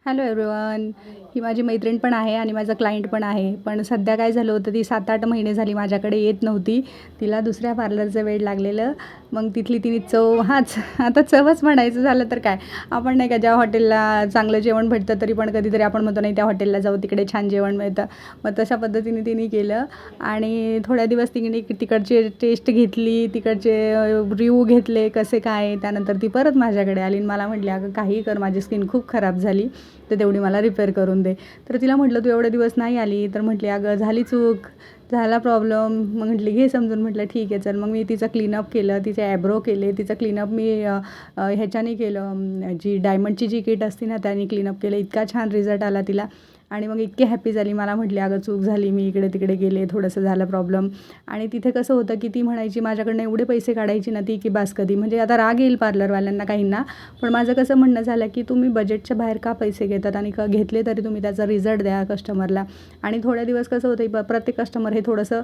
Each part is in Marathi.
Hello everyone. ही माझी मैत्रीण पण आहे आणि माझं क्लायंट पण आहे. पण सध्या काय झालं होतं, ती 7-8 महिने झाली माझ्याकडे येत नव्हती. तिला दुसऱ्या पार्लरचं वेड लागलेलं. मग तिथली तिने चव आता चवच म्हणायचं झालं तर काय, आपण नाही का ज्या हॉटेलला चांगलं जेवण भेटतं तरी पण कधीतरी आपण म्हणतो नाही त्या हॉटेलला जाऊ, तिकडे छान जेवण मिळतं. मग तशा पद्धतीने तिने केलं आणि थोड्या दिवस तिने तिकडची टेस्ट घेतली, तिकडचे रिव्ह्यू घेतले कसे काय. त्यानंतर ती परत माझ्याकडे आली आणि मला म्हटली, अगं काही कर, माझी स्किन खूप खराब झाली तर तेवढी मला रिपेअर करून दे. तर तिला म्हटलं तू एवढे दिवस नाही आली, तर म्हटली अगं झाली चूक, झाला प्रॉब्लेम. मग म्हटली घे समजून. म्हटलं ठीक आहे चल. मग मी तिचं क्लीनअप केलं, तिचे ॲब्रो केले. तिचं क्लीनअप मी ह्याच्याने केलं, जी डायमंडची जी किट असते ना त्याने क्लीनअप केलं. इतका छान रिझल्ट आला तिला आणि मग इतकी हॅपी झाली. मला म्हटली अगं चूक झाली, मी इकडे तिकडे गेले, थोडंसं झालं प्रॉब्लेम. आणि तिथे कसं होतं की ती म्हणायची माझ्याकडनं एवढे पैसे काढायची ना ती की बास कधी, म्हणजे आता राग येईल पार्लरवाल्यांना काहींना, पण माझं कसं म्हणणं झालं की तुम्ही बजेटच्या बाहेर का पैसे घेतात आणि घेतले तरी तुम्ही त्याचा रिझल्ट द्या कस्टमरला. आणि थोड्या दिवस कसं होतं प्रत्येक कस्टमर हे थोडंसं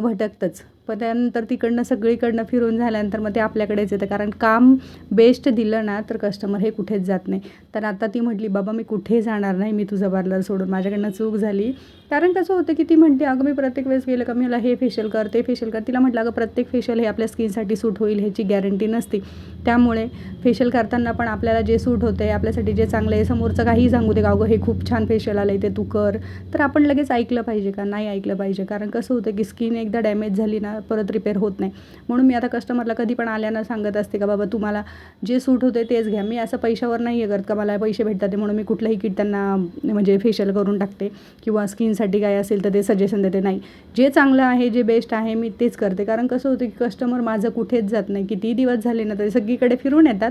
भटकतंच, पण त्यानंतर तिकडनं सगळीकडनं फिरून झाल्यानंतर मग ते आपल्याकडेच येतं. कारण काम बेस्ट दिलं ना तर कस्टमर हे कुठेच जात नाही. तर आता ती म्हटली बाबा मी कुठे जाणार नाही, मी तुझं पार्लर सोडून, माझ्याकडनं चूक झाली. कारण कसं होतं की ती म्हणते अगं मी प्रत्येक वेळेस गेलं का मला हे फेशियल कर, ते फेशियल कर. तिला म्हटलं अगं प्रत्येक फेशियल हे आपल्या स्किनसाठी सूट होईल ह्याची गॅरंटी नसते. त्यामुळे फेशियल करताना पण आपल्याला जे सूट होतं आहे, आपल्यासाठी जे चांगलं आहे, समोरचं काहीही सांगू दे का अगं हे खूप छान फेशियल आलं आहे ते तू कर, तर आपण लगेच ऐकलं पाहिजे का? नाही ऐकलं पाहिजे. कारण कसं होतं की स्किन एकदा डॅमेज झाली ना परत रिपेअर होत नाही. म्हणून मी आता कस्टमरला कधी पण आल्यानं सांगत असते का बाबा तुम्हाला जे सूट होते तेच घ्या. मी असं पैशावर नाही आहे करत का मला पैसे भेटतात ते म्हणून मी कुठलंही किट त्यांना म्हणजे फेशियल करून टाकते किंवा स्किनसाठी काय असेल तर ते सजेशन देते. नाही, जे चांगलं आहे, जे बेस्ट आहे मी तेच करते. कारण कसं होतं की कस्टमर माझं कुठेच जात नाही. कितीही दिवस झाले ना तरी सगळीकडे फिरून येतात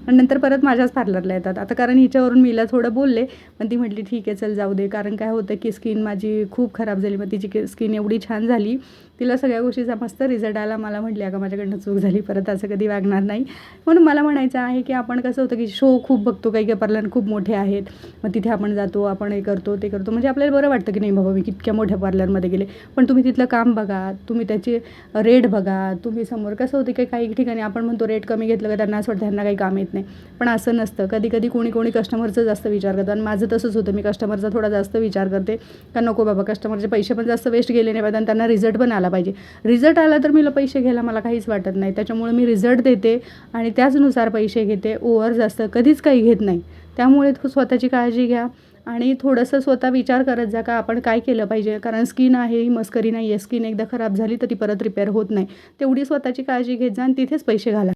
आणि नंतर परत माझ्याच पार्लरला येतात. आता कारण हिच्यावरून मी हिला थोडं बोलले, पण ती म्हटली ठीक आहे चल जाऊ दे. कारण काय होतं की स्किन माझी खूप खराब झाली, मग तिची स्किन एवढी छान झाली, तिला सगळ्या गोष्टीचा मस्त रिझल्ट आला. मला म्हटली अगं माझ्याकडनं चूक झाली, परत असं कधी वागणार नाही. म्हणून मला म्हणायचं आहे की आपण कसं होतं की शो खूप बघतो, काही काही पार्लर खूप मोठे आहेत, मग तिथे आपण जातो, आपण हे करतो ते करतो, म्हणजे आपल्याला बरं वाटतं की नाही बाबा मी इतक्या मोठ्या पार्लरमध्ये गेले. पण तुम्ही तिथलं काम बघा, तुम्ही त्याचे रेट बघा, तुम्ही समोर कसं होतं की काही ठिकाणी आपण म्हणतो रेट कमी घेतलं का त्यांना असं वाटतं त्यांना काही काम येत नाही, पण असं नसतं. कधी कधी कोणी कस्टमरचं जास्त विचार करतं आणि माझं तसंच होतं. मी कस्टमरचा थोडा जास्त विचार करते का नको बाबा कस्टमरचे पैसे पण जास्त वेस्ट गेले नाही पाहिजे आणि त्यांना रिझल्ट पण आला पाहिजे. रिझल्ट आला तर मी पैसे घ्यायला मला काहीच वाटत नाही. त्याच्यामुळे मी रिझल्ट देते आणि त्याचनुसार पैसे घेते. ओव्हर जास्त कधीच काही घेत नाही. त्यामुळे स्वतःची काळजी घ्या आणि थोडंसं स्वतः विचार करत जा का आपण काय केलं पाहिजे. कारण स्किन आहे ही मस्करी नाही आहे. स्किन एकदा खराब झाली तर ती परत रिपेअर होत नाही. तेवढी स्वतःची काळजी घेत जा आणि तिथेच पैसे घाला.